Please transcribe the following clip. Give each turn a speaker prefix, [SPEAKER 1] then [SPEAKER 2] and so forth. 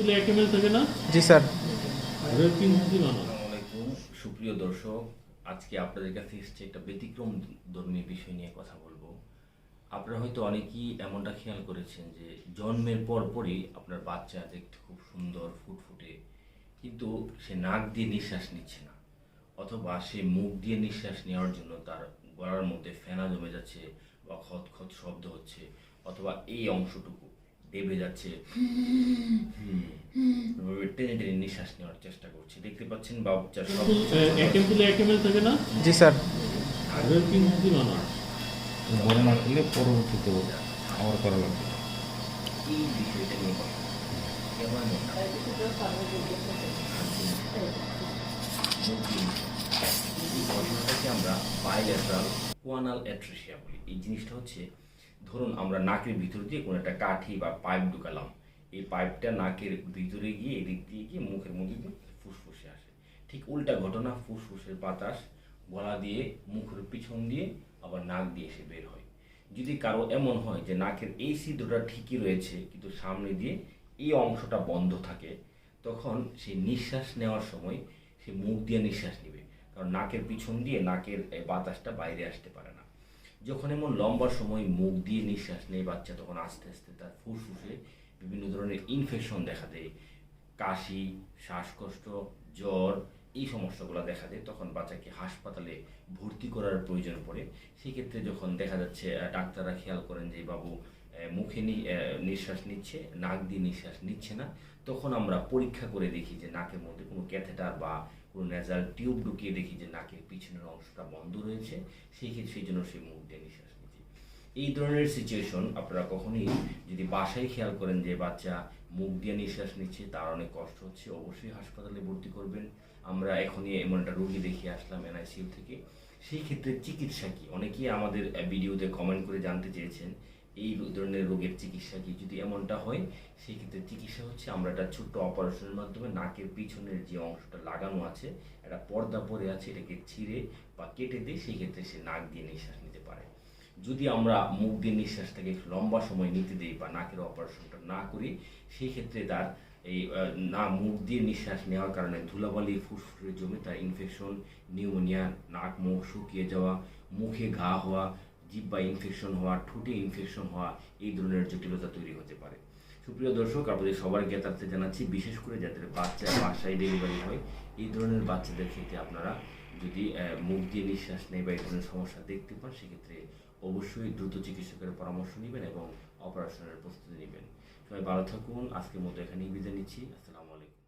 [SPEAKER 1] তুলে 1 ml থাকে না?
[SPEAKER 2] জি স্যার।
[SPEAKER 1] ওটার কি মুক্তি বানানো?
[SPEAKER 3] আসসালামু আলাইকুম সুপ্রিয় দর্শক, আজকে আপনাদের কাছে এসেছে একটা ব্যতিক্রম ধর্মী বিষয় নিয়ে কথা বলবো। আপনারা হয়তো অনেকেই এমনটা খেয়াল করেছেন যে জন্মের পরই আপনার বাচ্চা দেখতে খুব সুন্দর ফুটফুটে, কিন্তু সে নাক দিয়ে নিঃশ্বাস নিচ্ছে না, অথবা সে মুখ দিয়ে নিঃশ্বাস নেওয়ার জন্য তার গলার মধ্যে ফেনা জমে যাচ্ছে বা খত খত শব্দ হচ্ছে, অথবা এই অংশটুকু দেবে যাচ্ছে, টেনে টেনে নিঃশ্বাস নেওয়ার চেষ্টা করছে। দেখতে পাচ্ছেন বাচ্চার সব
[SPEAKER 1] 1 ml থাকে না?
[SPEAKER 2] জি স্যার।
[SPEAKER 1] ওটার কি মুক্তি বানানো?
[SPEAKER 4] বড় না করলে পরবর্তীতে আবার করা লাগবে।
[SPEAKER 3] এই বিষয়টা নিয়ে কথা কেমন এই ঘটনাটাকে আমরা বাইলেটারাল কোয়ানাল অ্যাট্রেসিয়া বলি। এই জিনিসটা হচ্ছে, ধরুন আমরা নাকের ভিতর দিয়ে কোনো একটা কাঠি বা পাইপ ঢুকালাম, এই পাইপটা নাকের ভিতরে গিয়ে এদিক দিয়ে গিয়ে মুখের মধ্যে দিয়ে ফুসফুসে আসে। ঠিক উল্টা ঘটনা, ফুসফুসের বাতাস গলা দিয়ে মুখের পিছন দিয়ে আবার নাক দিয়ে এসে বের হয়। যদি কারো এমন হয় যে নাকের এই ছিদ্রটা ঠিকই রয়েছে কিন্তু সামনে দিয়ে এই অংশটা বন্ধ থাকে, তখন সে নিঃশ্বাস নেওয়ার সময় সে মুখ দিয়ে নিঃশ্বাস নেবে, কারণ নাকের পিছন দিয়ে নাকের বাতাসটা বাইরে আসতে পারে না। যখন এমন লম্বা সময় মুখ দিয়ে নিঃশ্বাস নেয় বাচ্চা, তখন আস্তে আস্তে তার ফুসফুসে বিভিন্ন ধরনের ইনফেকশন দেখা দেয়, কাশি, শ্বাসকষ্ট, জ্বর, এই সমস্যাগুলো দেখা দেয়। তখন বাচ্চাকে হাসপাতালে ভর্তি করার প্রয়োজন পড়ে। সেক্ষেত্রে যখন দেখা যাচ্ছে ডাক্তাররা খেয়াল করেন যে বাবু মুখে নিঃশ্বাস নিচ্ছে, নাক দিয়ে নিঃশ্বাস নিচ্ছে না, তখন আমরা পরীক্ষা করে দেখি যে নাকের মধ্যে কোনো ক্যাথেটার বা কোনো নেজাল টিউব ঢুকিয়ে দেখি যে নাকের পিছনের অংশটা বন্ধ রয়েছে, সেই জন্য সে মুখ দিয়ে নিঃশ্বাস নিচ্ছে। এই ধরনের সিচুয়েশন আপনারা কখনোই যদি বাসায় খেয়াল করেন যে বাচ্চা মুখ দিয়ে নিঃশ্বাস নিচ্ছে, তার অনেক কষ্ট হচ্ছে, অবশ্যই হাসপাতালে ভর্তি করবেন। আমরা এখনই এমন একটা রোগী দেখিয়ে আসলাম এনআইসিইউ থেকে। সেই ক্ষেত্রে চিকিৎসা কি, অনেকেই আমাদের ভিডিওতে কমেন্ট করে জানতে চেয়েছেন এই ধরনের রোগের চিকিৎসা কি। যদি এমনটা হয়, সেই ক্ষেত্রে চিকিৎসা হচ্ছে আমরা একটা ছোট্ট অপারেশনের মাধ্যমে নাকের পিছনের যে অংশটা লাগানো আছে, একটা পর্দা পরে আছে, এটাকে ছিঁড়ে বা কেটে দিই, সেই ক্ষেত্রে সে নাক দিয়ে নিঃশ্বাস নিতে পারে। যদি আমরা মুখ দিয়ে নিঃশ্বাসটাকে লম্বা সময় নিতে দিই বা নাকের অপারেশনটা না করি, সেই ক্ষেত্রে তার এই না মুখ দিয়ে নিঃশ্বাস নেওয়ার কারণে ধুলাবালি ফুসফুসে জমে তার ইনফেকশন, নিউমোনিয়া, নাক মুখ শুকিয়ে যাওয়া, মুখে ঘা হওয়া, জিহ্বা ইনফেকশন হওয়া, ঠোঁটে ইনফেকশন হওয়া, এই ধরনের জটিলতা তৈরি হতে পারে। সুপ্রিয় দর্শক, আপনাদের সবার জ্ঞাতার্থে জানাচ্ছি, বিশেষ করে যাদের বাচ্চা বাসায় ডেলিভারি হয়, এই ধরনের বাচ্চাদের ক্ষেত্রে আপনারা যদি মুখ দিয়ে নিঃশ্বাস নেই বা এই ধরনের সমস্যা দেখতে পান, সেক্ষেত্রে অবশ্যই দ্রুত চিকিৎসকের পরামর্শ নেবেন এবং অপারেশনের প্রস্তুতি নেবেন। সবাই ভালো থাকুন। আজকের মতো এখানেই বিদায় নিচ্ছি। আসসালামু আলাইকুম।